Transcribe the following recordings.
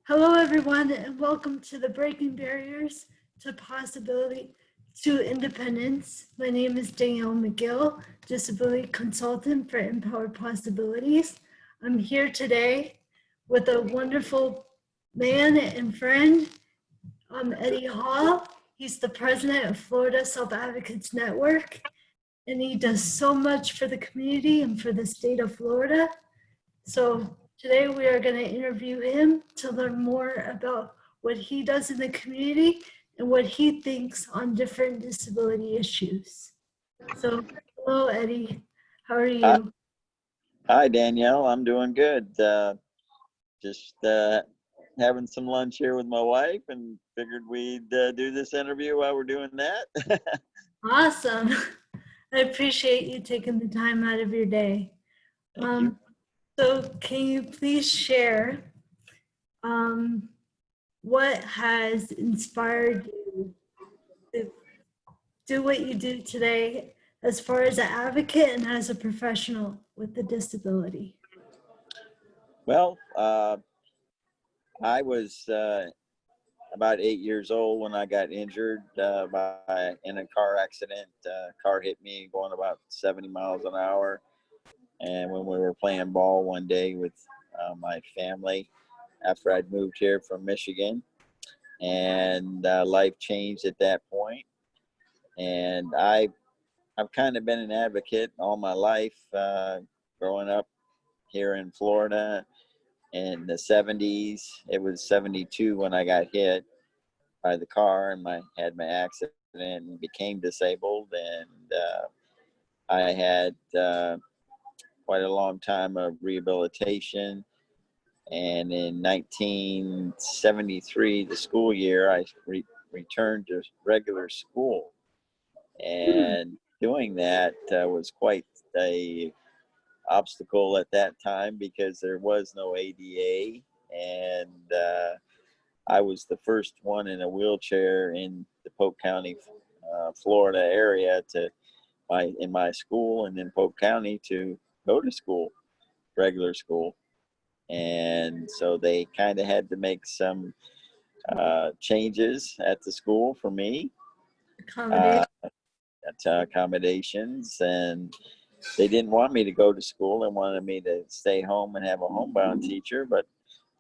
Hello, everyone, and welcome to the Breaking Barriers to Possibility to Independence. My name is Danielle McGill, Disability Consultant for Empowered Possibilities. I'm here today with a wonderful man and friend, Eddie Hall. He's the president of Florida Self Advocates Network, and he does so much for the community and for the state of Florida. So today we are going to interview him to learn more about what he does in the community and what he thinks on different disability issues. So hello, Eddie. How are Hi, you? hi, Danielle. I'm doing good. Just having some lunch here with my wife, and figured we'd do this interview while we're doing that. Awesome. I appreciate you taking the time out of your day. Thank you. So can you please share what has inspired you to do what you do today as far as an advocate and as a professional with the disability? Well, I was about 8 years old when I got injured in a car accident. Car hit me going about 70 miles an hour, and when we were playing ball one day with my family after I'd moved here from Michigan, and life changed at that point. And I've kind of been an advocate all my life, growing up here in Florida in the 70s. It was 72 when I got hit by the car and had my accident and became disabled. And I had quite a long time of rehabilitation. And in 1973, the school year, I returned to regular school. And doing that was quite a obstacle at that time because there was no ADA, and I was the first one in a wheelchair in the Polk County, Florida area in my school, and in Polk County to go to school, regular school. And so they kind of had to make some changes at the school for me. Accommodate. To accommodations, and they didn't want me to go to school. They wanted me to stay home and have a homebound teacher. But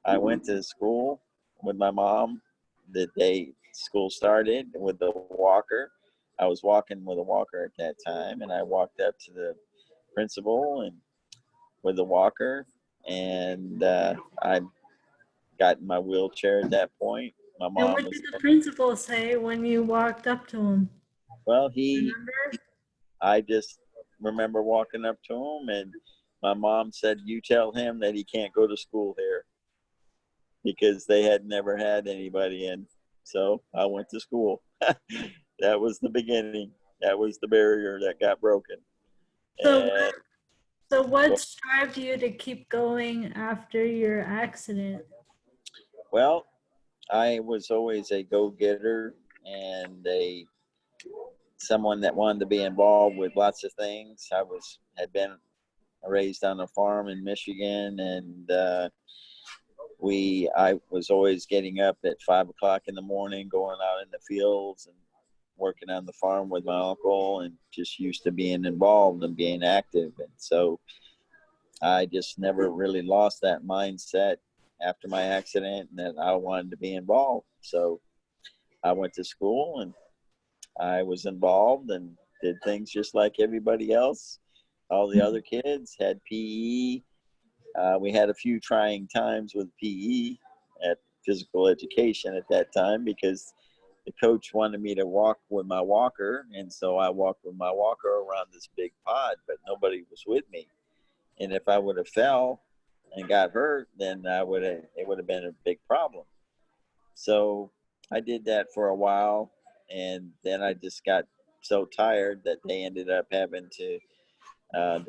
I went to school with my mom the day school started with the walker. I was walking with a walker at that time, and I walked up to the principal and with the walker, and I got in my wheelchair at that point. My And mom what was did the principal say when you walked up to him? well. Remember? I just remember walking up to him, and my mom said, "You tell him that he can't go to school here," because they had never had anybody in. So I went to school. That was the beginning. That was the barrier that got broken. So And what strived you to keep going after your accident? well, I was always a go-getter and a someone that wanted to be involved with lots of things. Had been raised on a farm in Michigan, and I was always getting up at 5 o'clock in the morning, going out in the fields and working on the farm with my uncle, and just used to being involved and being active. And so I just never really lost that mindset after my accident, and that I wanted to be involved. So I went to school, and I was involved and did things just like everybody else. All the other kids had PE. We had a few trying times with PE at physical education at that time because the coach wanted me to walk with my walker, and so I walked with my walker around this big pod, but nobody was with me. And if I would have fell and got hurt, then it would have been a big problem. So I did that for a while, and then I just got so tired that they ended up having to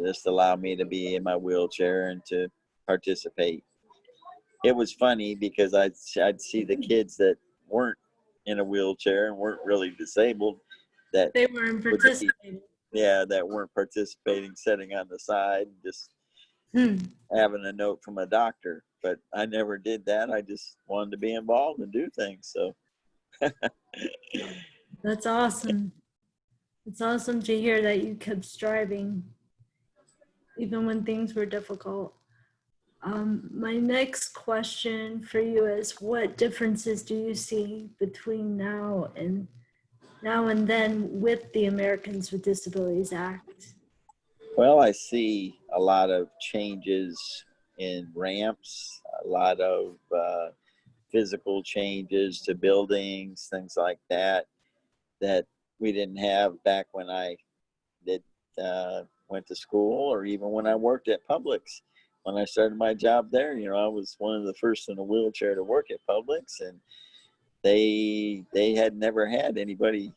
just allow me to be in my wheelchair and to participate. It was funny because I'd see the kids that weren't in a wheelchair and weren't really disabled that They weren't would be, participating. that weren't participating, sitting on the side, just Hmm. having a note from a doctor. but I never did that. I just wanted to be involved and do things. So That's awesome. It's awesome to hear that you kept striving, even when things were difficult. My next question for you is, what differences do you see between now and then with the Americans with Disabilities Act? well, I see a lot of changes in ramps, a lot of physical changes to buildings, things like that, that we didn't have back when I did went to school, or even when I worked at Publix. When I started my job there, I was one of the first in a wheelchair to work at Publix, and they had never had anybody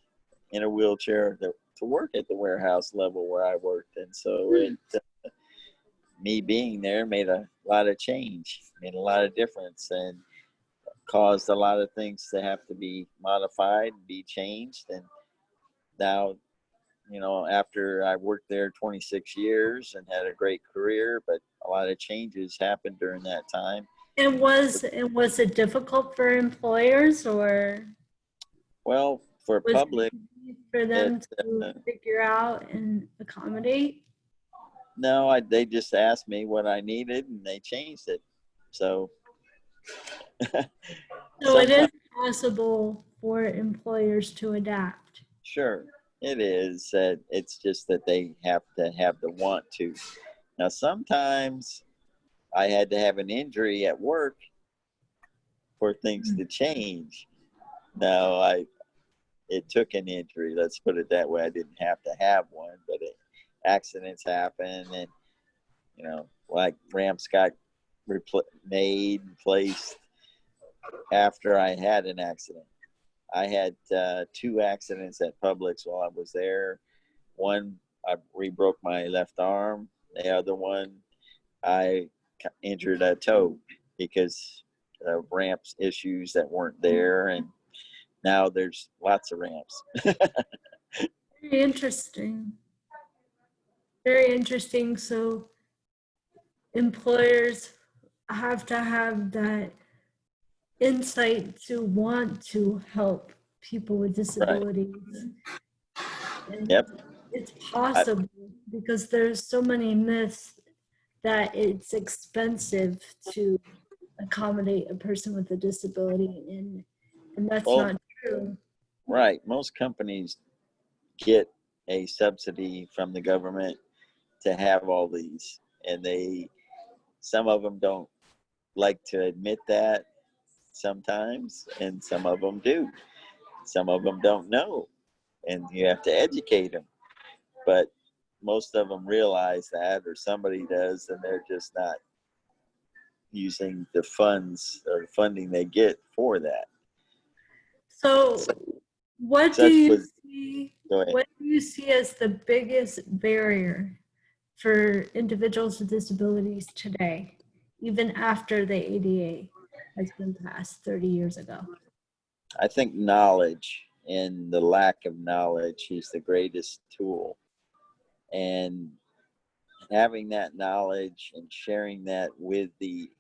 in a wheelchair to work at the warehouse level where I worked, and so me being there made a lot of change, made a lot of difference, and caused a lot of things to have to be modified, be changed. And now, after I worked there 26 years and had a great career, but a lot of changes happened during that time. And was it difficult for employers, or Well, for was public, it easy for them to figure out and accommodate? no, they just asked me what I needed and they changed it. So, So it is possible for employers to adapt. sure, it is. It's just that they have to have the want to. Now, sometimes I had to have an injury at work for things to change. Now, it took an injury. Let's put it that way. I didn't have to have one, but accidents happen, and like ramps got made and placed after I had an accident. I had 2 accidents at Publix while I was there. One, I re-broke my left arm. The other one, I injured a toe because of ramps issues that weren't there, and now there's lots of ramps. Very interesting. Very interesting. So employers have to have that insight to want to help people with disabilities. And Yep. it's possible because there's so many myths that it's expensive to accommodate a person with a disability, and that's not true. Right. Most companies get a subsidy from the government to have all these, and some of them don't like to admit that sometimes, and some of them do. Some of them don't know, and you have to educate them. But most of them realize that, or somebody does, and they're just not using the funds or funding they get for that. So what do you see as the biggest barrier for individuals with disabilities today, even after the ADA has been passed 30 years ago? I think knowledge, and the lack of knowledge is the greatest tool. And having that knowledge and sharing that with the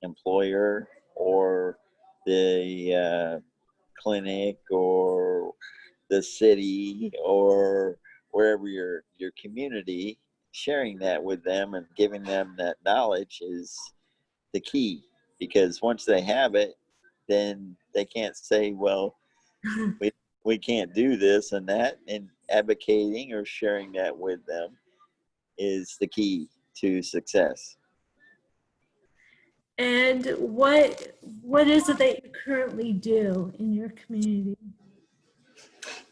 employer or the clinic or the city or wherever your community, sharing that with them and giving them that knowledge is the key. Because once they have it, then they can't say, well, we can't do this and that. And advocating or sharing that with them is the key to success. And what is it that you currently do in your community?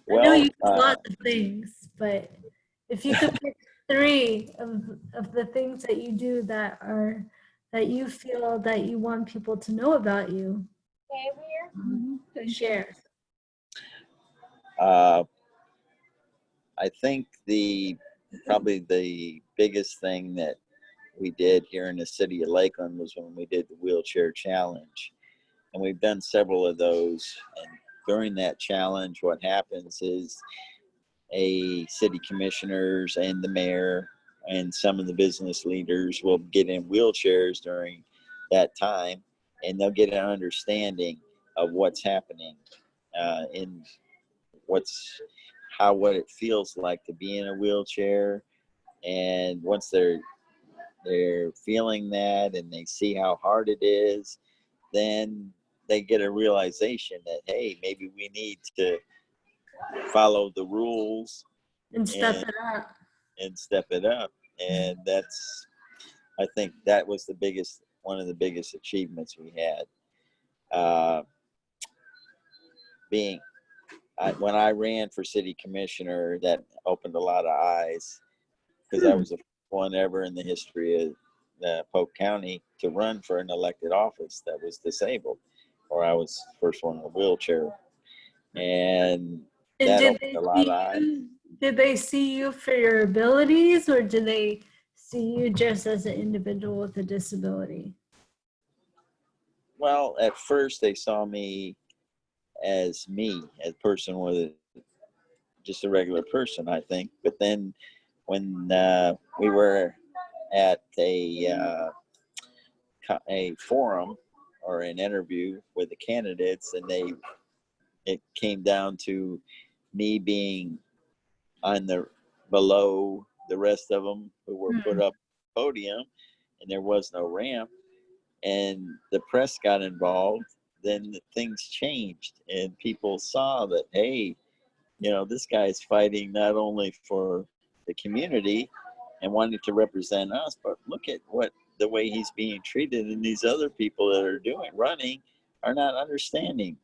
Well, I know you do lots of things, but if you could pick 3 of the things that you do that you feel that you want people to know about you, share. I think probably the biggest thing that we did here in the city of Lakeland was when we did the wheelchair challenge. And we've done several of those. And during that challenge, what happens is a city commissioners and the mayor and some of the business leaders will get in wheelchairs during that time, and they'll get an understanding of what's happening in what it feels like to be in a wheelchair. And once they're feeling that and they see how hard it is, then they get a realization that, hey, maybe we need to follow the rules And step and it up. step it up. And that's, I think that was one of the biggest achievements we had. Uh, being when I ran for city commissioner, that opened a lot of eyes, because I was the first one ever in the history of Polk County to run for an elected office that was disabled, or I was the first one in a wheelchair, and And that did opened they a lot of see eyes. you? Did they see you for your abilities, or did they see you just as an individual with a disability? Well, at first they saw me as a person with just a regular person, I think. But then when we were at a forum or an interview with the candidates, and it came down to me being on the below the rest of them who were put up podium, and there was no ramp, and the press got involved. Then things changed, and people saw that, hey, this guy is fighting not only for the community and wanting to represent us, but look at the way he's being treated, and these other people that are running are not understanding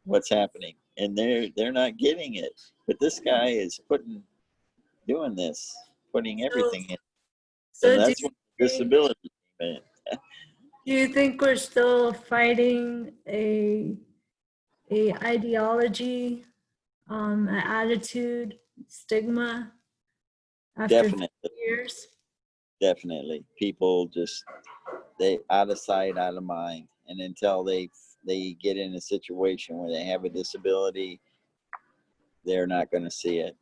what's happening, and they're not getting it. But this guy is putting So, everything in. So so that's what disability meant. do you think we're still fighting a ideology, an attitude, stigma after 50 Definitely, years? definitely. People just, they out of sight, out of mind, and until they get in a situation where they have a disability, they're not going to see it.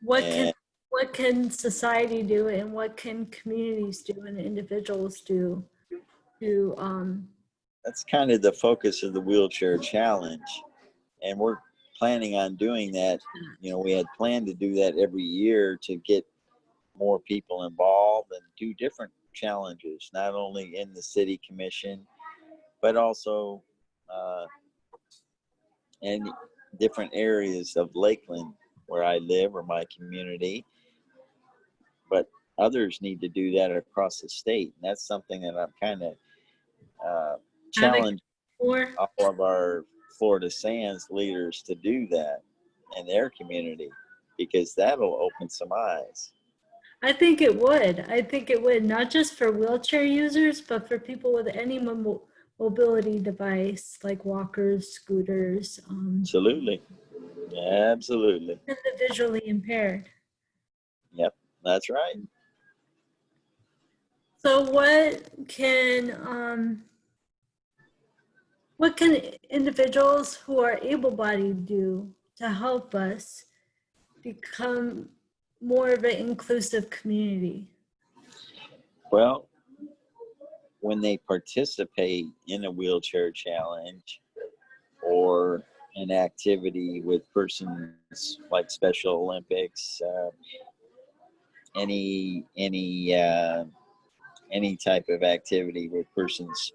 What can And what can society do, and what can communities do, and individuals do to that's kind of the focus of the wheelchair challenge, and we're planning on doing that. We had planned to do that every year to get more people involved and do different challenges, not only in the city commission, but also in different areas of Lakeland where I live, or my community. But others need to do that across the state, and that's something that I'm kind of advocate challenging for? all of our Florida Sands leaders to do that in their community, because that'll open some eyes. I think it would. I think it would, not just for wheelchair users, but for people with any mobility device like walkers, scooters, Absolutely. Absolutely. and the visually impaired. Yep, that's right. So what can individuals who are able-bodied do to help us become more of an inclusive community? Well, when they participate in a wheelchair challenge or an activity with persons like Special Olympics, any type of activity with persons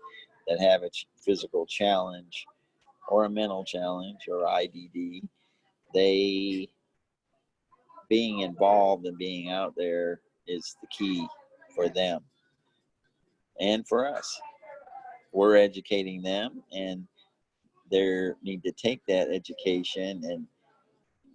that have a physical challenge or a mental challenge or IDD, they being involved and being out there is the key for them and for us. We're educating them, and they need to take that education and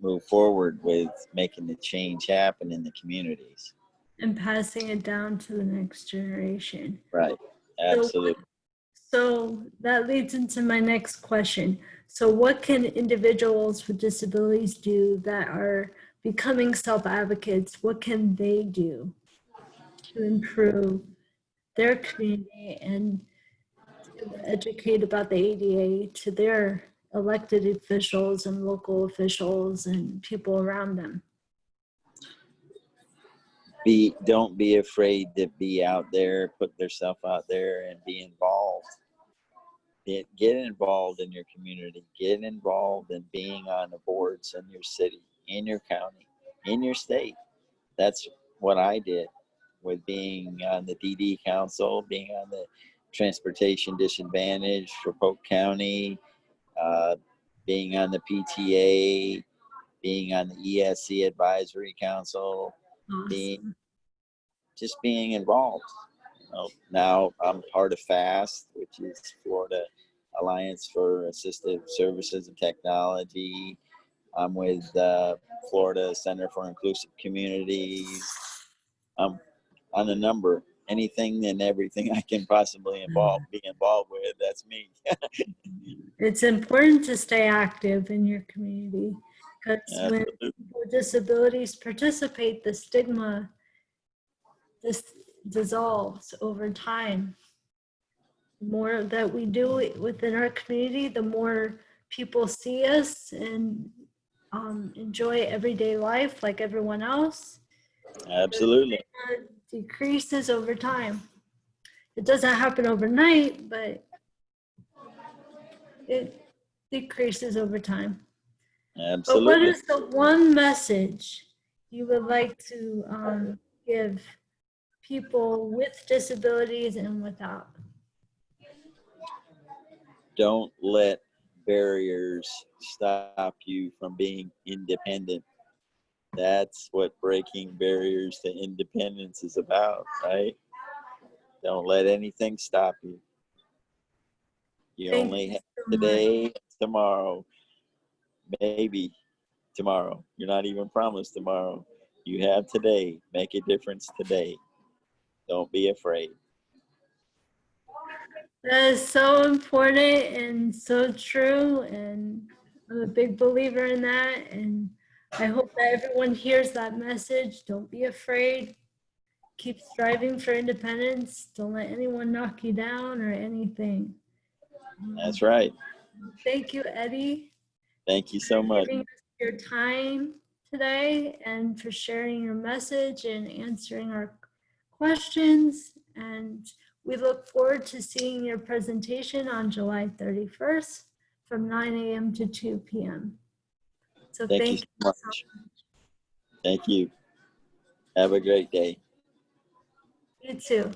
move forward with making the change happen in the communities. And passing it down to the next generation. Right. So, Absolutely. so that leads into my next question. So what can individuals with disabilities do that are becoming self-advocates? What can they do to improve their community and to educate about the ADA to their elected officials and local officials and people around them? don't be afraid to be out there, put yourself out there and be involved. Get involved in your community. Get involved in being on the boards in your city, in your county, in your state. That's what I did with being on the DD Council, being on the Transportation Disadvantage for Polk County, being on the PTA, being on the ESC Advisory Council, being Awesome. being involved. Now I'm part of FAST, which is Florida Alliance for Assistive Services and Technology. I'm with Florida Center for Inclusive Communities. I'm on a number, anything and everything I can possibly be involved with. That's me. It's important to stay active in your community because when Absolutely. people with disabilities participate, the stigma dissolves over time. The more that we do it within our community, the more people see us and enjoy everyday life like everyone else. Absolutely. It decreases over time. It doesn't happen overnight, but it decreases over time. But what Absolutely. is the one message you would like to give people with disabilities and without? Don't let barriers stop you from being independent. That's what breaking barriers to independence is about, right? Don't let anything stop you. You Thank only you have so much. today, tomorrow, maybe tomorrow. You're not even promised tomorrow. You have today. Make a difference today. Don't be afraid. That is so important and so true, and I'm a big believer in that, and I hope that everyone hears that message. Don't be afraid. Keep striving for independence. Don't let anyone knock you down or anything. That's right. Thank you, Eddie, Thank you for so much. giving us your time today and for sharing your message and answering our questions. And we look forward to seeing your presentation on July 31st from 9 a.m. to 2 p.m. So Thank you thank so you so much. Thank you. Have a great day. much. You too.